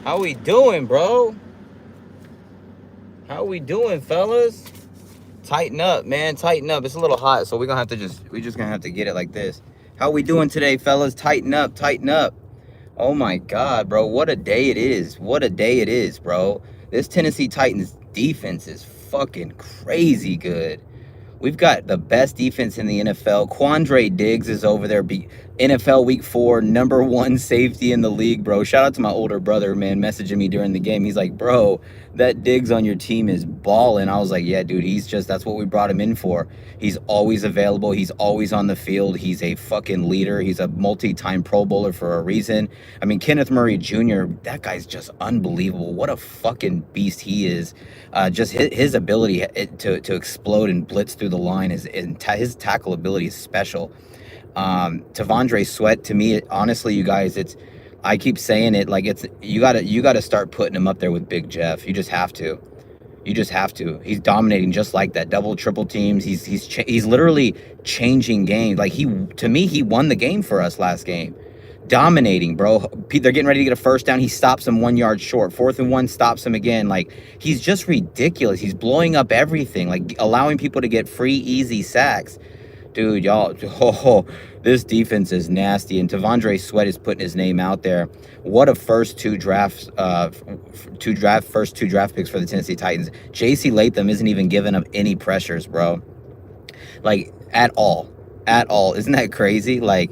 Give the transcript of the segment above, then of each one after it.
How we doing, bro? How we doing, fellas? Tighten up, man. Tighten up. It's a little hot, so we're just gonna have to get it like this. How we doing today, fellas? Tighten up, tighten up. Oh my God, bro. What a day it is. What a day it is, bro. This Tennessee Titans defense is fucking crazy good. We've got the best defense in the NFL. Quandre Diggs is over there. NFL Week 4, #1 safety in the league, bro. Shout out to my older brother, man, messaging me during the game. He's like, bro, that Diggs on your team is balling. I was like, yeah, dude, that's what we brought him in for. He's always available. He's always on the field. He's a fucking leader. He's a multi-time Pro Bowler for a reason. I mean, Kenneth Murray Jr., that guy's just unbelievable. What a fucking beast he is. Just his ability to explode and blitz through the line his tackle ability is special. To VONDRE Sweat, to me, honestly, you guys, I keep saying it, like you gotta start putting him up there with Big Jeff. You just have to. You just have to. He's dominating just like that. Double, triple teams. He's literally changing games. Like to me, he won the game for us last game. Dominating, bro. They're getting ready to get a first down. He stops them 1 yard short. 4th and 1, stops him again. Like, he's just ridiculous. He's blowing up everything, like allowing people to get free, easy sacks. Dude, y'all, this defense is nasty. And VONDRE Sweat is putting his name out there. What a first two draft picks for the Tennessee Titans. J.C. Latham isn't even giving up any pressures, bro. Like, at all. Isn't that crazy? Like,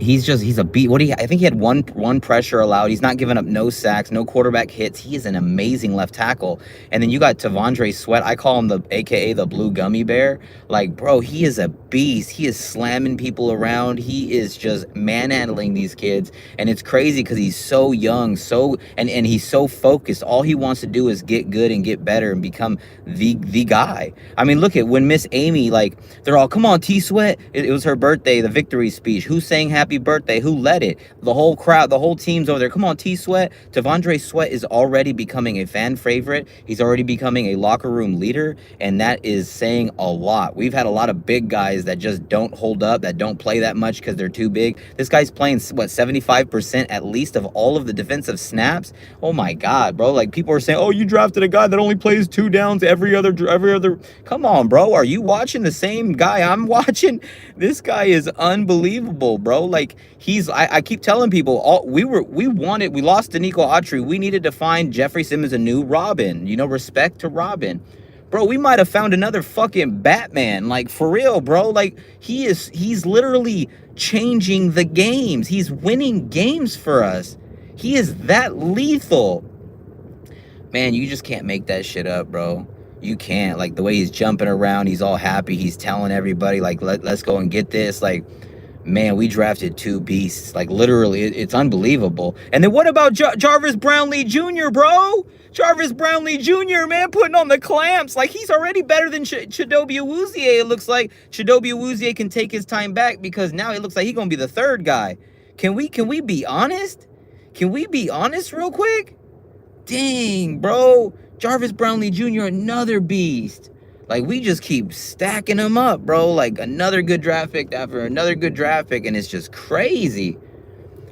he's a beat. I think he had one pressure allowed. He's not giving up no sacks, no quarterback hits. He is an amazing left tackle. And then you got VONDRE Sweat. I call him AKA the blue gummy bear. Like, bro, he is a beast. He is slamming people around. He is just manhandling these kids. And it's crazy because he's so young, and he's so focused. All he wants to do is get good and get better and become the guy. I mean, look at when Miss Amy, like, they're all, come on, T-Sweat. It was her birthday, the victory speech. Who's saying happy birthday? Who led it? The whole crowd, the whole team's over there. Come on, T-Sweat. VONDRE Sweat is already becoming a fan favorite. He's already becoming a locker room leader, and that is saying a lot. We've had a lot of big guys that just don't hold up, that don't play that much because they're too big. This guy's playing, what, 75% at least of all of the defensive snaps? Oh my God, bro. Like, people are saying, oh, you drafted a guy that only plays 2 downs every other. Come on, bro. Are you watching the same guy I'm watching? This guy is unbelievable, bro. Like, I keep telling people, we lost to Nico Autry. We needed to find Jeffrey Simmons a new Robin. You know, respect to Robin. Bro, we might have found another fucking Batman. Like, for real, bro. Like, he's literally changing the games. He's winning games for us. He is that lethal. Man, you just can't make that shit up, bro. You can't. Like, the way he's jumping around, he's all happy. He's telling everybody, like, let's go and get this. Like, man, we drafted 2 beasts. Like, literally, it's unbelievable. And then what about Jarvis Brownlee Jr., bro? Jarvis Brownlee Jr., man, putting on the clamps. Like, he's already better than Chidobe Awuzie. It looks like Chidobe Awuzie can take his time back because now it looks like he's going to be the 3rd guy. Can we be honest? Can we be honest real quick? Dang, bro. Jarvis Brownlee Jr., another beast. Like, we just keep stacking them up, bro. Like, another good draft pick after another good draft pick, and it's just crazy.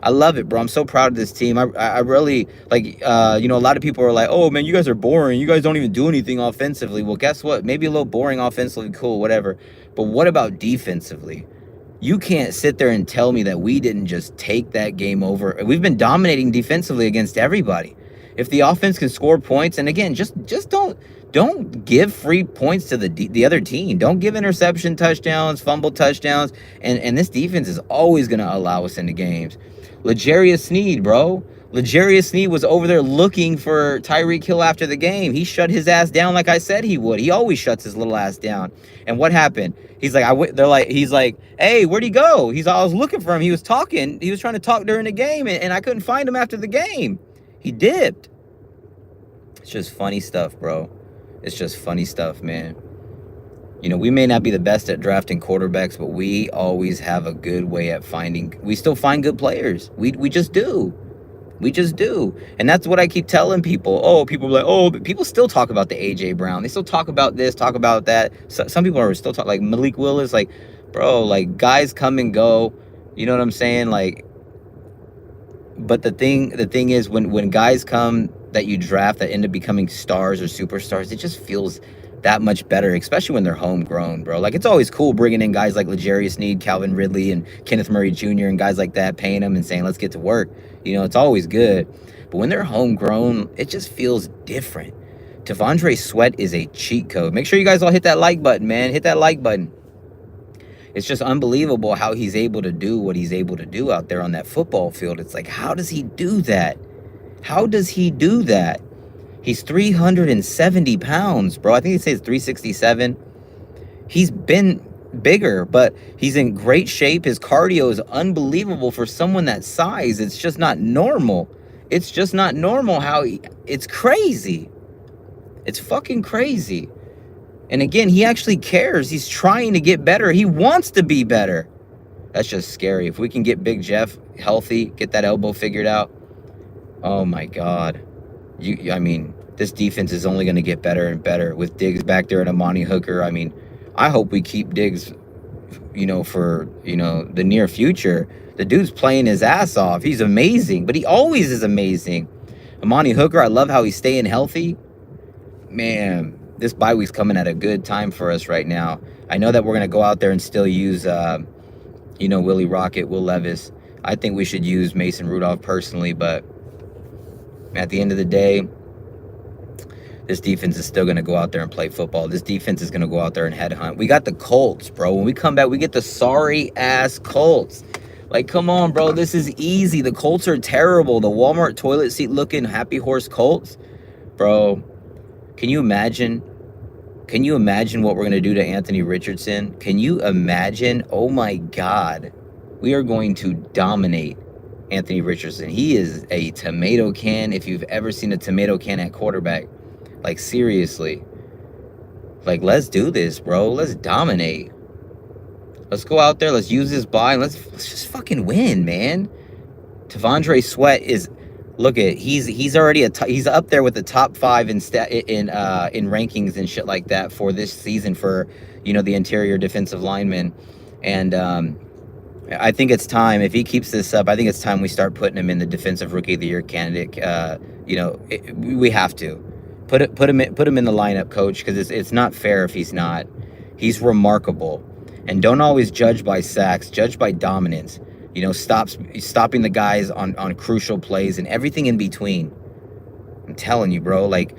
I love it, bro. I'm so proud of this team. I really, like, you know, a lot of people are like, oh, man, you guys are boring. You guys don't even do anything offensively. Well, guess what? Maybe a little boring offensively, cool, whatever. But what about defensively? You can't sit there and tell me that we didn't just take that game over. We've been dominating defensively against everybody. If the offense can score points, and again, just don't give free points to the other team. Don't give interception touchdowns, fumble touchdowns, and this defense is always going to allow us into games. Ljarius Sneed, bro. Ljarius Sneed was over there looking for Tyreek Hill after the game. He shut his ass down like I said he would. He always shuts his little ass down. And what happened? He's like, he's like, hey, where'd he go? I was looking for him. He was talking. He was trying to talk during the game, and I couldn't find him after the game. He dipped. It's just funny stuff, bro. It's just funny stuff, man. You know, we may not be the best at drafting quarterbacks, but we always have a good way at we still find good players. We just do. We just do. And that's what I keep telling people. Oh, people are like, oh, but people still talk about the A.J. Brown. They still talk about this, talk about that. Some people are still talking, like Malik Willis, like, bro, like, guys come and go. You know what I'm saying? Like, But the thing is, when guys come that you draft that end up becoming stars or superstars, it just feels that much better, especially when they're homegrown, bro. Like, it's always cool bringing in guys like Ljarius, Sneed, Calvin Ridley, and Kenneth Murray Jr. and guys like that, paying them and saying, let's get to work. You know, it's always good. But when they're homegrown, it just feels different. T'Vondre Sweat is a cheat code. Make sure you guys all hit that like button, man. Hit that like button. It's just unbelievable how he's able to do what he's able to do out there on that football field. It's like, how does he do that? How does he do that? He's 370 pounds, bro. I think he says 367. He's been bigger, but he's in great shape. His cardio is unbelievable for someone that size. It's just not normal. It's just not normal how it's crazy. It's fucking crazy. And again, he actually cares. He's trying to get better. He wants to be better. That's just scary. If we can get Big Jeff healthy, get that elbow figured out, oh my God. I mean, this defense is only going to get better and better with Diggs back there and Amani Hooker. I mean, I hope we keep Diggs, you know, for, you know, the near future. The dude's playing his ass off. He's amazing, but he always is amazing. Amani Hooker, I love how he's staying healthy. Man, this bye week's coming at a good time for us right now. I know that we're going to go out there and still use, you know, Willie Rocket, Will Levis. I think we should use Mason Rudolph personally, but at the end of the day, this defense is still going to go out there and play football. This defense is going to go out there and headhunt. We got the Colts, bro. When we come back, we get the sorry-ass Colts. Like, come on, bro. This is easy. The Colts are terrible. The Walmart toilet seat-looking Happy Horse Colts. Bro, can you imagine? Can you imagine what we're going to do to Anthony Richardson? Can you imagine? Oh, my God. We are going to dominate Anthony Richardson. He is a tomato can. If you've ever seen a tomato can at quarterback, like, seriously, like, let's do this, bro. Let's dominate. Let's go out there. Let's use this bye. And let's just fucking win, man. T'Vondre Sweat is, look at, he's already he's up there with the top 5 in rankings and shit like that for this season for, you know, the interior defensive linemen. And I think it's time, if he keeps this up, I think it's time we start putting him in the Defensive Rookie of the Year candidate. You know, we have to put him in the lineup, coach, because it's not fair if he's not. He's remarkable, and don't always judge by sacks, judge by dominance. You know, stopping the guys on crucial plays and everything in between. I'm telling you, bro, like,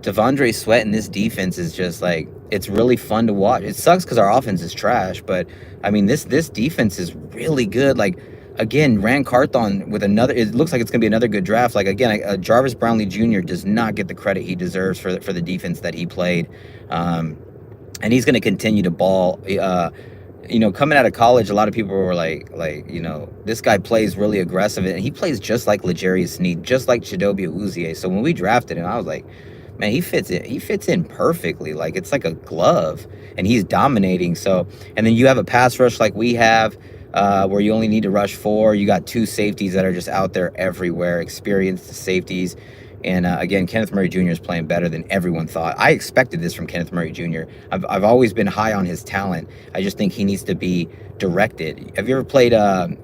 T'Vondre Sweat in this defense is just like, it's really fun to watch. It sucks because our offense is trash, but I mean, this defense is really good. Like, again, ran Carthon with another, it looks like it's going to be another good draft. Like, again, Jarvis Brownlee Jr. does not get the credit he deserves for the defense that he played. And he's going to continue to ball. You know, coming out of college, a lot of people were like, you know, this guy plays really aggressive, and he plays just like L'Jarius Sneed, just like Chidobe Awuzie. So when we drafted him, I was like, man, he fits in perfectly. Like, it's like a glove, and he's dominating. So, and then you have a pass rush like we have, where you only need to rush 4. You got 2 safeties that are just out there everywhere, experienced safeties. And again, Kenneth Murray Jr. is playing better than everyone thought. I expected this from Kenneth Murray Jr. I've always been high on his talent. I just think he needs to be directed. Have you ever played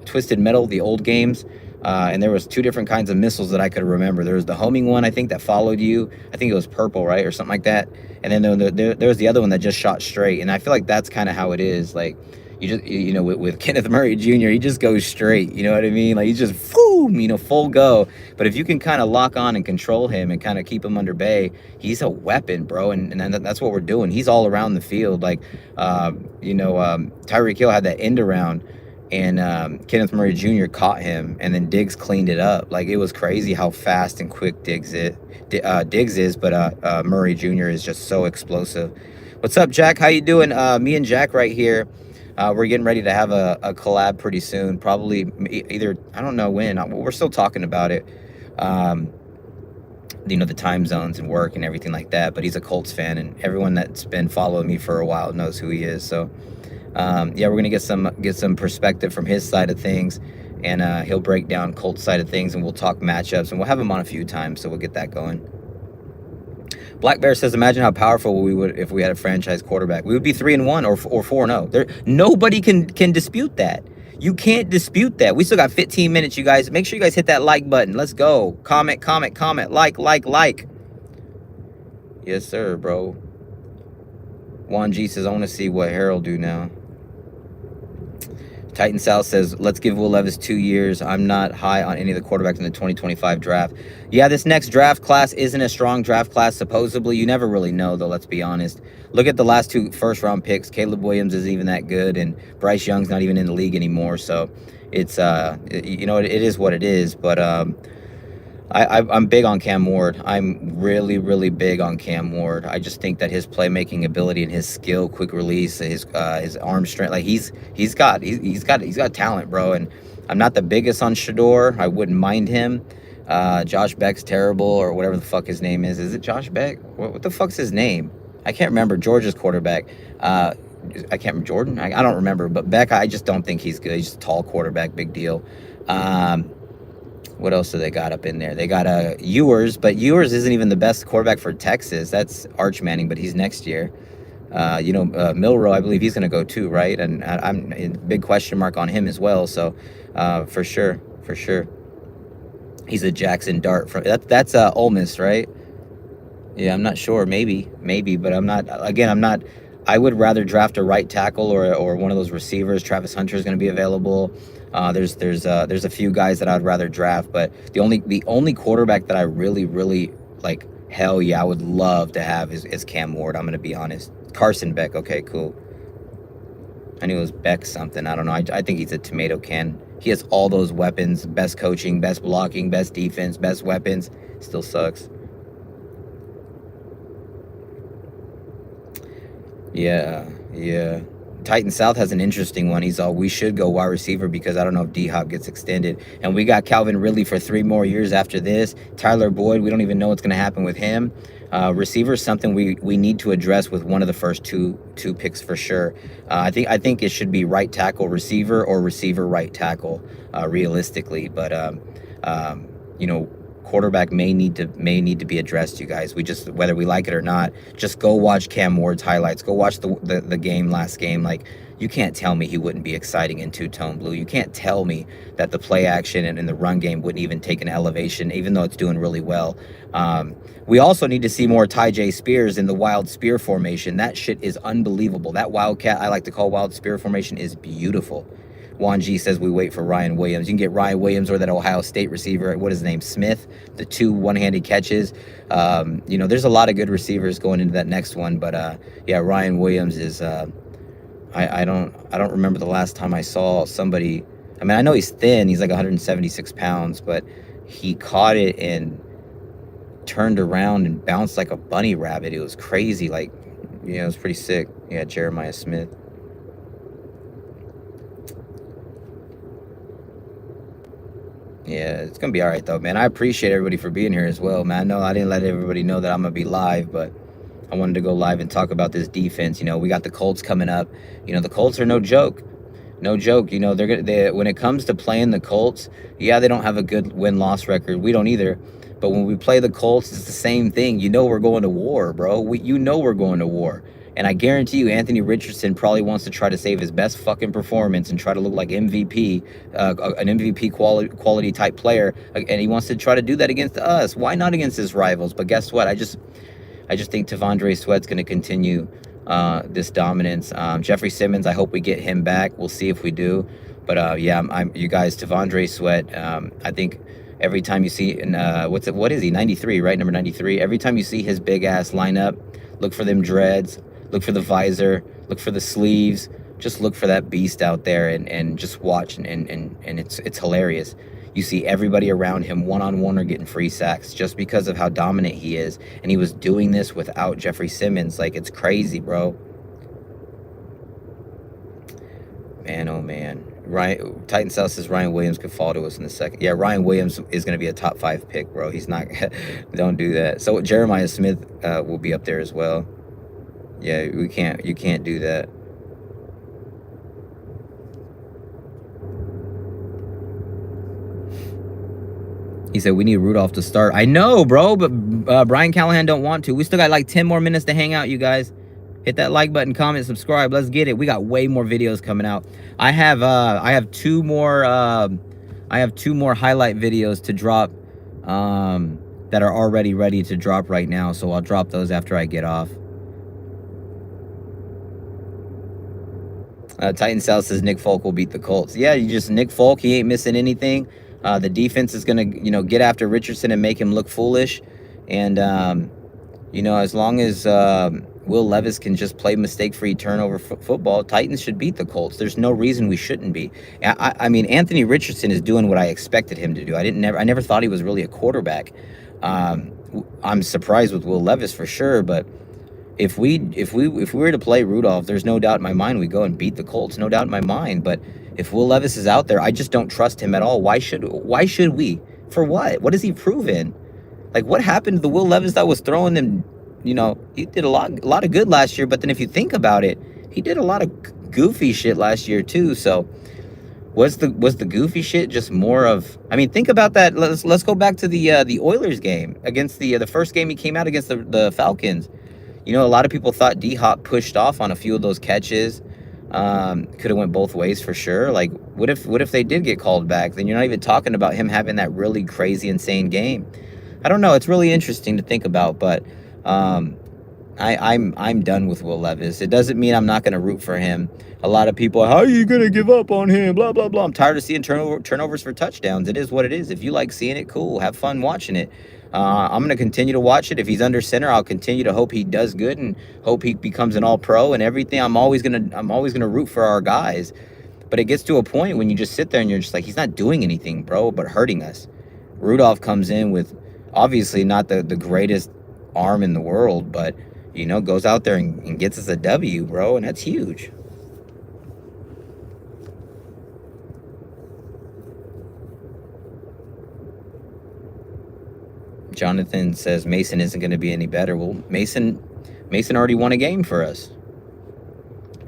Twisted Metal, the old games? And there was 2 different kinds of missiles that I could remember. There was the homing one, I think, that followed you. I think it was purple, right, or something like that. And then there was the other one that just shot straight. And I feel like that's kind of how it is. Like, you know, with Kenneth Murray Jr., he just goes straight. You know what I mean? Like, he's just, boom, you know, full go. But if you can kind of lock on and control him and kind of keep him under bay, he's a weapon, bro. And that's what we're doing. He's all around the field. Like, you know, Tyreek Hill had that end around, and Kenneth Murray Jr. caught him, and then Diggs cleaned it up. Like, it was crazy how fast and quick Diggs is, but Murray Jr. is just so explosive. What's up, Jack? How you doing? Me and Jack right here. We're getting ready to have a collab pretty soon. Probably either, I don't know when. We're still talking about it. You know, the time zones and work and everything like that. But he's a Colts fan, and everyone that's been following me for a while knows who he is. So, yeah, we're gonna get some perspective from his side of things, and he'll break down Colts side of things, and we'll talk matchups, and we'll have him on a few times. So we'll get that going. Black Bear says, imagine how powerful we would if we had a franchise quarterback. We would be 3-1 or 4-0. Nobody can dispute that. You can't dispute that. We still got 15 minutes, you guys. Make sure you guys hit that like button. Let's go. Comment, comment, comment. Like. Yes, sir, bro. Juan G says, I want to see what Harold do now. Titan South says, let's give Will Levis 2 years. I'm not high on any of the quarterbacks in the 2025 draft. Yeah, this next draft class isn't a strong draft class, supposedly. You never really know, though, let's be honest. Look at the last 2 first-round picks. Caleb Williams isn't even that good, and Bryce Young's not even in the league anymore. So it's, you know, it is what it is. But I'm big on Cam Ward. I'm really big on Cam Ward. I just think that his playmaking ability and his skill, quick release, his arm strength, like he's got talent, bro. And I'm not the biggest on Shador. I wouldn't mind him. Josh Beck's terrible, or whatever the fuck his name is. Is it Josh Beck? What the fuck's his name? I can't remember. Georgia's quarterback. I can't remember. Jordan? I don't remember. But Beck, I just don't think he's good. He's just a tall quarterback, big deal. What else do they got up in there? They got Ewers, but Ewers isn't even the best quarterback for Texas. That's Arch Manning, but he's next year. You know, Milroe, I believe he's going to go too, right? And I'm a big question mark on him as well. So for sure. He's a Jackson Dart from that's Ole Miss, right? Yeah, I'm not sure. Maybe, but I'm not. Again, I'm not. I would rather draft a right tackle or one of those receivers. Travis Hunter is going to be available. There's a few guys that I'd rather draft, but the only quarterback that I really like, hell yeah, I would love to have is Cam Ward. I'm going to be honest. Carson Beck. Okay, cool. I knew it was Beck something. I don't know. I think he's a tomato can. He has all those weapons, best coaching, best blocking, best defense, best weapons. Still sucks. Yeah. Titan South has an interesting one. He's all, we should go wide receiver because I don't know if D-Hop gets extended. And we got Calvin Ridley for 3 more years after this. Tyler Boyd, we don't even know what's going to happen with him. Receiver is something we need to address with one of the first two picks for sure. I think it should be right tackle receiver or receiver right tackle realistically. But you know, quarterback may need to be addressed, you guys. We just, whether we like it or not, just go watch Cam Ward's highlights. Go watch the game last game. Like, you can't tell me he wouldn't be exciting in two-tone blue. You can't tell me that the play action and the run game wouldn't even take an elevation, even though it's doing really well. We also need to see more Ty J. Spears in the wild spear formation. That shit is unbelievable. That wildcat, I like to call wild spear formation, is beautiful. Juan G says we wait for Ryan Williams. You can get Ryan Williams or that Ohio State receiver, what is his name, Smith, the 2 one-handed catches. You know, there's a lot of good receivers going into that next one, but yeah, Ryan Williams is I don't remember the last time I saw somebody. I mean, I know he's thin, he's like 176 pounds, but he caught it and turned around and bounced like a bunny rabbit. It was crazy. Like, you know, it was pretty sick. Yeah, Jeremiah Smith. Yeah, it's going to be all right, though, man. I appreciate everybody for being here as well, man. I know I didn't let everybody know that I'm going to be live, but I wanted to go live and talk about this defense. You know, we got the Colts coming up. You know, the Colts are no joke. No joke. You know, when it comes to playing the Colts, yeah, they don't have a good win-loss record. We don't either. But when we play the Colts, it's the same thing. You know we're going to war, bro. You know we're going to war. And I guarantee you, Anthony Richardson probably wants to try to save his best fucking performance and try to look like MVP, an MVP quality type player. And he wants to try to do that against us. Why not against his rivals? But guess what? I just think T'Vondre Sweat's going to continue this dominance. Jeffrey Simmons, I hope we get him back. We'll see if we do. But yeah, you guys, T'Vondre Sweat, I think every time you see, what is he, 93, right? Number 93. Every time you see his big ass lineup, look for them dreads. Look for the visor, look for the sleeves, just look for that beast out there and just watch, and it's hilarious. You see everybody around him one-on-one are getting free sacks just because of how dominant he is, and he was doing this without Jeffrey Simmons. Like, it's crazy, bro. Man, oh man. Titan South says Ryan Williams could fall to us in the second. Yeah, Ryan Williams is going to be a top 5 pick, bro. He's not. Don't do that. So Jeremiah Smith will be up there as well. Yeah, you can't do that. He said we need Rudolph to start. I know, bro, but Brian Callahan don't want to. We still got like 10 more minutes to hang out, you guys. Hit that like button, comment, subscribe. Let's get it. We got way more videos coming out. I have two more highlight videos to drop that are already ready to drop right now. So I'll drop those after I get off. Titan South says Nick Folk will beat the Colts. Yeah, Nick Folk, he ain't missing anything. The defense is going to, get after Richardson and make him look foolish. And, as long as Will Levis can just play mistake-free turnover football, Titans should beat the Colts. There's no reason we shouldn't be. I mean, Anthony Richardson is doing what I expected him to do. I never thought he was really a quarterback. I'm surprised with Will Levis for sure, but if we were to play Rudolph, there's no doubt in my mind we go and beat the Colts. No doubt in my mind. But if Will Levis is out there, I just don't trust him at all. Why should we? For what? What has he proven? Like, what happened to the Will Levis that was throwing them? He did a lot of good last year, but then if you think about it, he did a lot of goofy shit last year too. So was the goofy shit just more of? I mean, think about that. Let's go back to the Oilers game against the first game he came out against the Falcons. A lot of people thought D-Hop pushed off on a few of those catches. Could have went both ways for sure. Like, what if they did get called back? Then you're not even talking about him having that really crazy, insane game. I don't know. It's really interesting to think about, but I'm done with Will Levis. It doesn't mean I'm not going to root for him. A lot of people, how are you going to give up on him? Blah, blah, blah. I'm tired of seeing turnovers for touchdowns. It is what it is. If you like seeing it, cool. Have fun watching it. I'm going to continue to watch it. If he's under center, I'll continue to hope he does good and hope he becomes an all-pro and everything. I'm always going to root for our guys. But it gets to a point when you just sit there and you're just like, he's not doing anything, bro, but hurting us. Rudolph comes in with obviously not the greatest arm in the world, but, goes out there and gets us a W, bro, and that's huge. Jonathan says Mason isn't going to be any better. Well, Mason already won a game for us.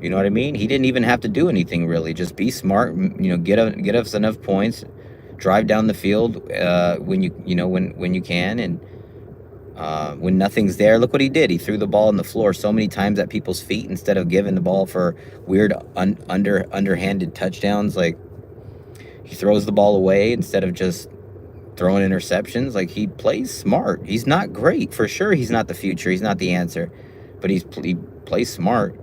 You know what I mean? He didn't even have to do anything really. Just be smart. Get us enough points. Drive down the field when you can, and when nothing's there. Look what he did. He threw the ball on the floor so many times at people's feet instead of giving the ball for weird underhanded touchdowns. Like, he throws the ball away instead of just throwing interceptions. Like, he plays smart. He's not great for sure. He's not the future. He's not the answer, but he plays smart.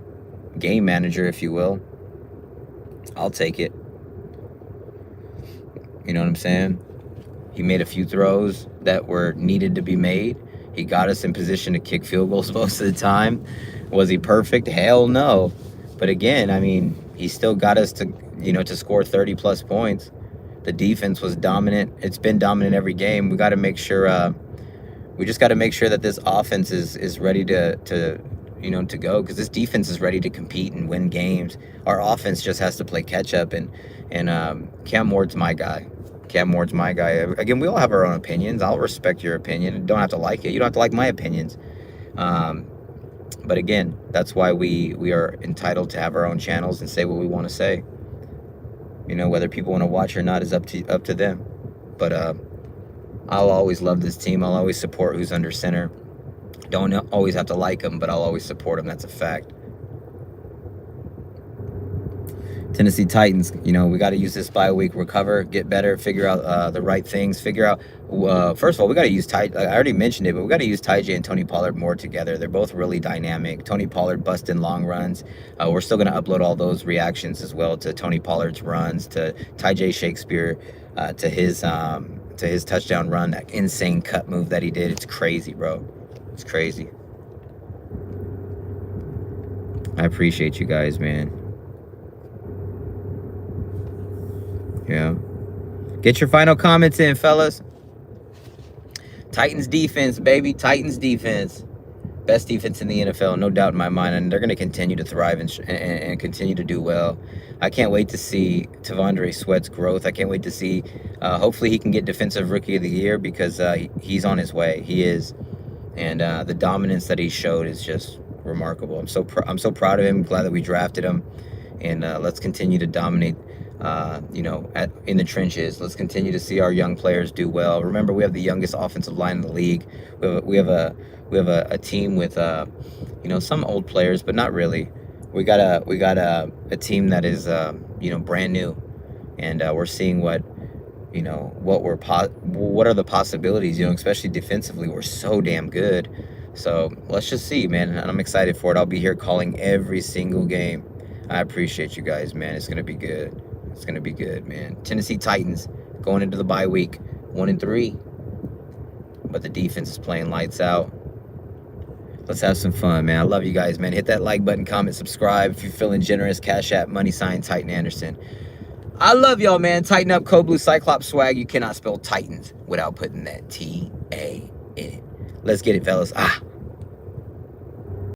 Game manager, if you will. I'll take it. You know what I'm saying? He made a few throws that were needed to be made. He got us in position to kick field goals most of the time. Was he perfect? Hell no. But again, I mean, he still got us to score 30 plus points. The defense was dominant. It's been dominant every game. We got to make sure. We just got to make sure that this offense is ready to go, because this defense is ready to compete and win games. Our offense just has to play catch up, and Cam Ward's my guy. Cam Ward's my guy. Again, we all have our own opinions. I'll respect your opinion. You don't have to like it. You don't have to like my opinions. But again, that's why we are entitled to have our own channels and say what we want to say. Whether people want to watch or not is up to them. But I'll always love this team. I'll always support who's under center. Don't always have to like them, but I'll always support them. That's a fact. Tennessee Titans, we got to use this bye week, recover, get better, figure out the right things, figure out, first of all, we got to use I already mentioned it, but we got to use Ty J and Tony Pollard more together. They're both really dynamic. Tony Pollard busting long runs. We're still going to upload all those reactions as well to Tony Pollard's runs, to Ty J Shakespeare, to his touchdown run, that insane cut move that he did. It's crazy, bro. It's crazy. I appreciate you guys, man. Yeah. Get your final comments in, fellas. Titans defense, baby. Titans defense. Best defense in the NFL, no doubt in my mind. And they're going to continue to thrive and continue to do well. I can't wait to see DeAndre Sweat's growth. I can't wait to see, hopefully he can get Defensive Rookie of the Year, because he's on his way. He is. And the dominance that he showed is just remarkable. I'm so proud of him. Glad that we drafted him. And let's continue to dominate you know, in the trenches. Let's continue to see our young players do well. Remember, we have the youngest offensive line in the league. We have a team with you know, some old players, but not really. We got a team that is you know, brand new, and we're seeing what, you know, what are the possibilities, you know, especially defensively. We're so damn good. So let's just see, man. And I'm excited for it. I'll be here calling every single game. I appreciate you guys, man. It's gonna be good. It's gonna be good, man. Tennessee Titans going into the bye week, 1-3, but the defense is playing lights out. Let's have some fun, man. I love you guys, man. Hit that like button, comment, subscribe. If you're feeling generous, Cash App, money sign, Titan Anderson. I love y'all, man. Tighten up, Code Blue Cyclops swag. You cannot spell Titans without putting that T-A in it. Let's get it, fellas.